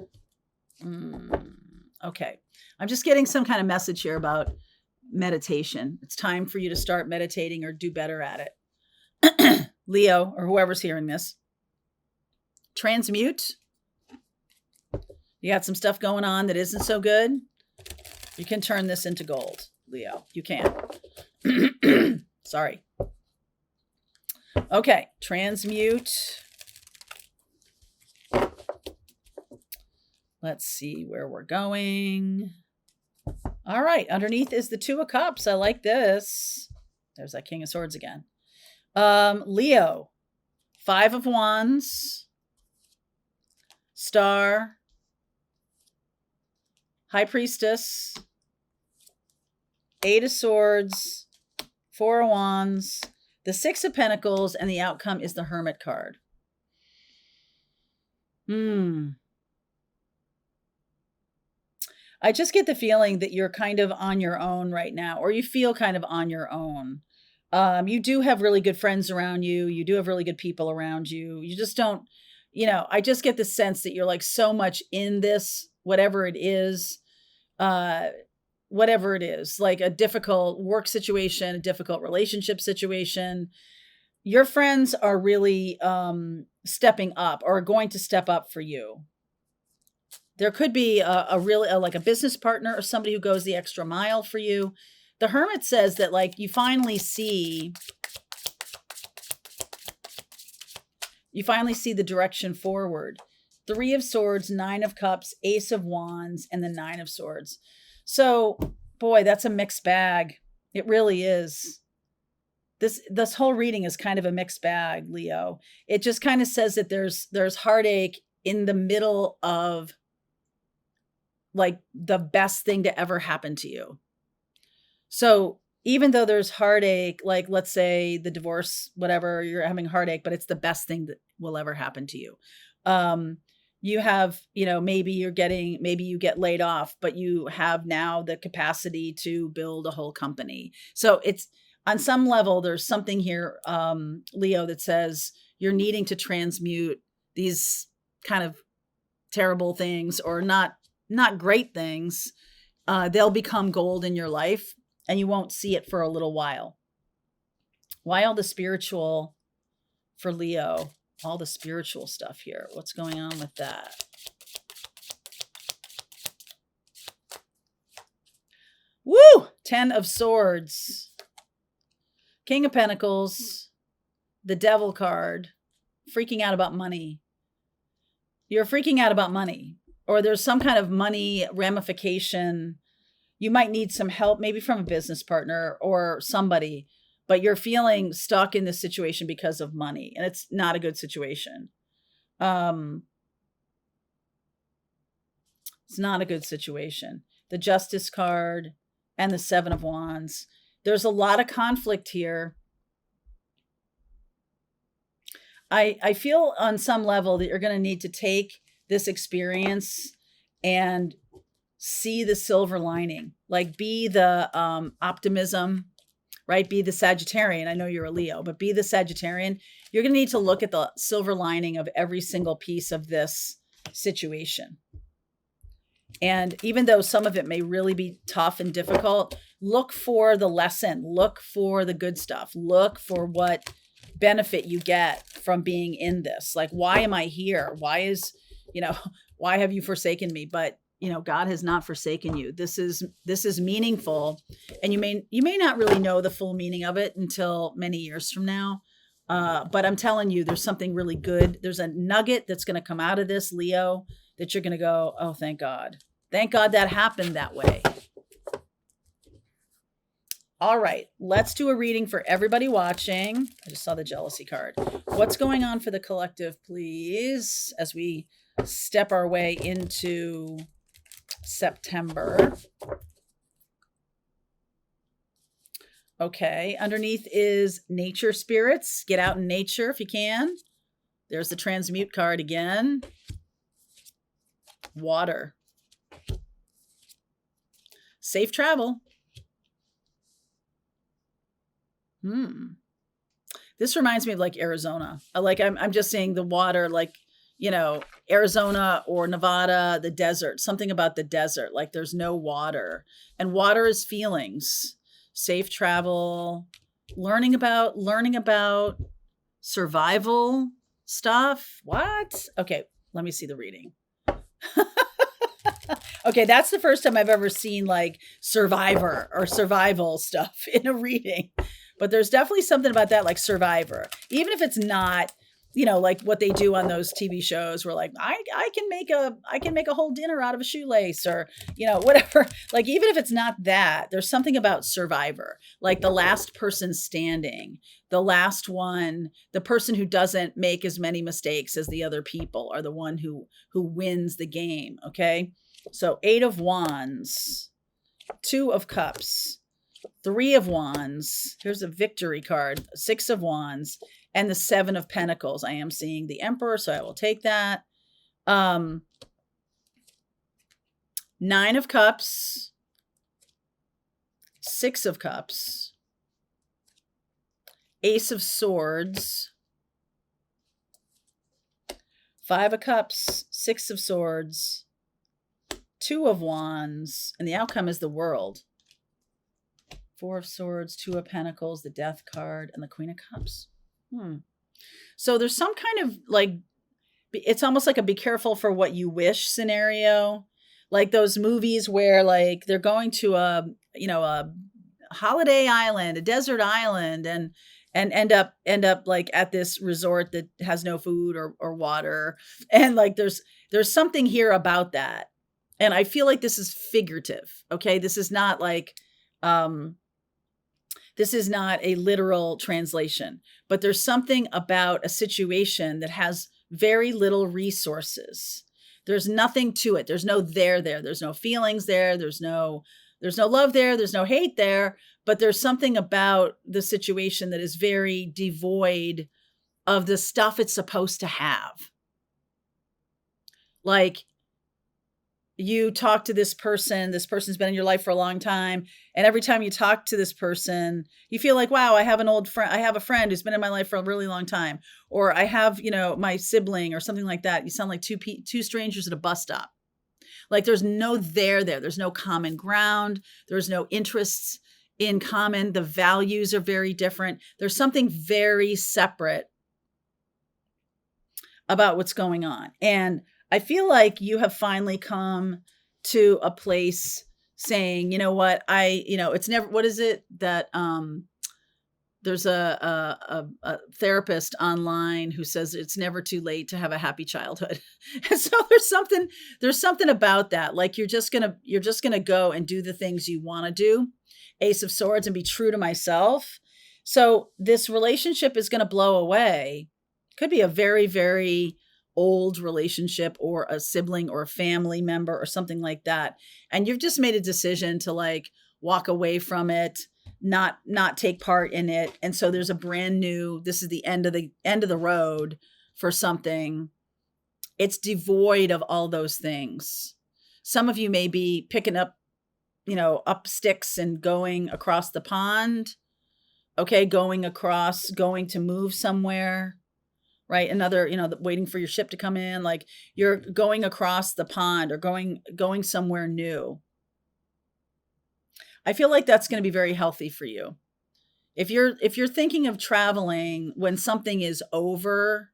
Okay. I'm just getting some kind of message here about meditation. It's time for you to start meditating or do better at it. Leo, or whoever's hearing this. Transmute. You got some stuff going on that isn't so good. You can turn this into gold, Leo. You can. Sorry. Okay. Transmute. Let's see where we're going. All right. Underneath is the Two of Cups. I like this. There's that King of Swords again. Leo. Five of Wands. Star. High Priestess. Eight of Swords. Four of Wands. The Six of Pentacles. And the outcome is the Hermit card. I just get the feeling that you're kind of on your own right now, or you feel kind of on your own. You do have really good friends around you. You do have really good people around you. You just don't, I just get the sense that you're like so much in this, whatever it is, like a difficult work situation, a difficult relationship situation. Your friends are really stepping up or going to step up for you. There could be like a business partner or somebody who goes the extra mile for you. The Hermit says that like you finally see the direction forward. Three of Swords, Nine of Cups, Ace of Wands, and the Nine of Swords. So, boy, that's a mixed bag. It really is. This whole reading is kind of a mixed bag, Leo. It just kind of says that there's heartache in the middle of like the best thing to ever happen to you. So even though there's heartache, like let's say the divorce, whatever, you're having heartache, but it's the best thing that will ever happen to you. You have, maybe you get laid off, but you have now the capacity to build a whole company. So it's on some level, there's something here, Leo, that says you're needing to transmute these kind of terrible things or not great things. They'll become gold in your life and you won't see it for a little while. Why all the spiritual for Leo? All the spiritual stuff here. What's going on with that? Woo! 10 of Swords. King of Pentacles. The Devil card. Freaking out about money. You're freaking out about money. Or there's some kind of money ramification. You might need some help, maybe from a business partner or somebody, but you're feeling stuck in this situation because of money, and it's not a good situation. It's not a good situation. The Justice card and the Seven of Wands. There's a lot of conflict here. I feel on some level that you're going to need to take this experience and see the silver lining, like be the optimism, right? Be the Sagittarian. I know you're a Leo, but be the Sagittarian. You're going to need to look at the silver lining of every single piece of this situation. And even though some of it may really be tough and difficult, look for the lesson, look for the good stuff, look for what benefit you get from being in this. Like, why am I here? Why have you forsaken me? But God has not forsaken you. This is meaningful, and you may not really know the full meaning of it until many years from now. But I'm telling you, there's something really good. There's a nugget that's going to come out of this, Leo, that you're going to go, oh, thank God. Thank God that happened that way. All right, let's do a reading for everybody watching. I just saw the jealousy card. What's going on for the collective, please, as we step our way into September? Okay, underneath is nature spirits. Get out in nature if you can. There's the transmute card again. Water. Safe travel. This reminds me of like Arizona. Like I'm just saying the water, like, you know, Arizona or Nevada, the desert, something about the desert, like there's no water, and water is feelings. Safe travel, learning about survival stuff. What? Okay, let me see the reading. Okay, that's the first time I've ever seen like survivor or survival stuff in a reading. But there's definitely something about that, like survivor, even if it's not, you know, like what they do on those TV shows where like, I can make a whole dinner out of a shoelace, or, you know, whatever. Like, even if it's not that, there's something about survivor, like the last person standing, the last one, the person who doesn't make as many mistakes as the other people are the one who wins the game. Okay. So 8 of Wands, 2 of Cups, 3 of Wands. Here's a victory card, 6 of Wands, and the 7 of Pentacles. I am seeing the Emperor, so I will take that. 9 of Cups, 6 of Cups, Ace of Swords, 5 of Cups, 6 of Swords, 2 of Wands, and the outcome is the World. 4 of Swords, 2 of Pentacles, the Death card, and the Queen of Cups. So there's some kind of like, it's almost like a be careful for what you wish scenario. Like those movies where like they're going to a holiday island, a desert island, and end up like at this resort that has no food or water. And like there's something here about that. And I feel like this is figurative. Okay. This is not like, this is not a literal translation, but there's something about a situation that has very little resources. There's nothing to it. There's no there. There's no feelings there. There's no love there. There's no hate there, but there's something about the situation that is very devoid of the stuff it's supposed to have. Like, you talk to this person's been in your life for a long time. And every time you talk to this person, you feel like, wow, I have an old friend. I have a friend who's been in my life for a really long time. Or I have, you know, my sibling or something like that. You sound like two strangers at a bus stop. Like there's no there. There's no common ground. There's no interests in common. The values are very different. There's something very separate about what's going on. And I feel like you have finally come to a place saying, you know what, it's never, what is it that, there's a therapist online who says it's never too late to have a happy childhood. And so there's something about that. Like you're just going to go and do the things you want to do. Ace of Swords, and be true to myself. So this relationship is going to blow away. Could be a very, very old relationship or a sibling or a family member or something like that. And you've just made a decision to like walk away from it, not take part in it. And so there's a brand new, this is the end of the road for something. It's devoid of all those things. Some of you may be picking up, up sticks and going across the pond. Okay. Going to move somewhere. Right. Another, waiting for your ship to come in, like you're going across the pond or going somewhere new. I feel like that's going to be very healthy for you. If you're thinking of traveling when something is over,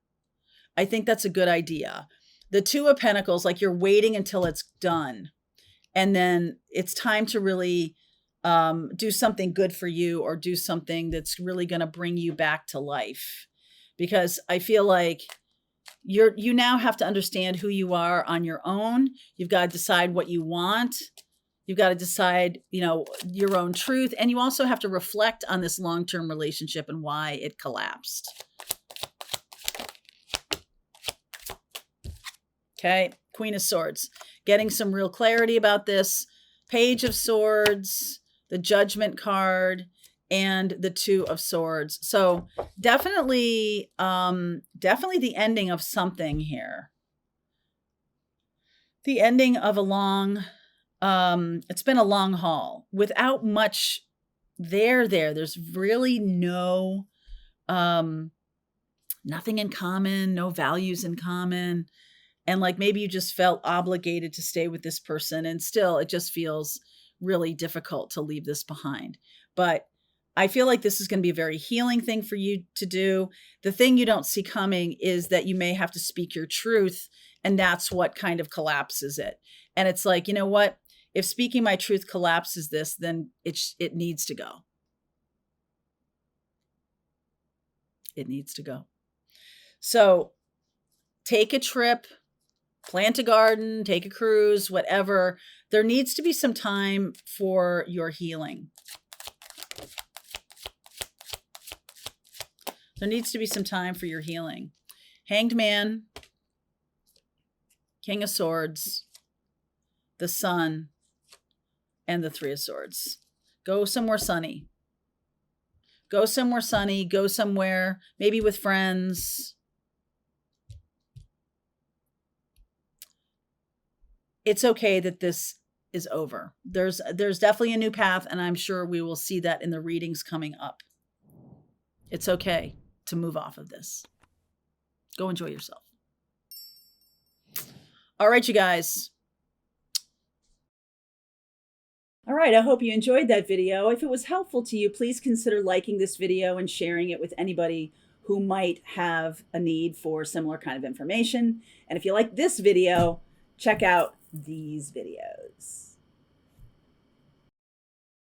I think that's a good idea. The 2 of Pentacles, like you're waiting until it's done. And then it's time to really do something good for you, or do something that's really going to bring you back to life. because I feel like you now have to understand who you are on your own. You've got to decide what you want. You've got to decide, your own truth. And you also have to reflect on this long-term relationship and why it collapsed. Okay. Queen of Swords, getting some real clarity about this. Page of Swords, the Judgment card, and the Two of Swords. So definitely the ending of something here. The ending of a long, it's been a long haul without much there. There's really no, nothing in common, no values in common. And like, maybe you just felt obligated to stay with this person, and still it just feels really difficult to leave this behind. But I feel like this is going to be a very healing thing for you to do. The thing you don't see coming is that you may have to speak your truth, and that's what kind of collapses it. And it's like, you know what? If speaking my truth collapses this, then it needs to go. It needs to go. So take a trip, plant a garden, take a cruise, whatever. There needs to be some time for your healing. There needs to be some time for your healing. Hanged Man, King of Swords, the Sun, and the Three of Swords. Go somewhere sunny. Go somewhere sunny. Go somewhere, maybe with friends. It's okay that this is over. There's definitely a new path, and I'm sure we will see that in the readings coming up. It's okay to move off of this. Go enjoy yourself. All right, you guys. All right, I hope you enjoyed that video. If it was helpful to you, please consider liking this video and sharing it with anybody who might have a need for similar kind of information. And if you like this video, check out these videos.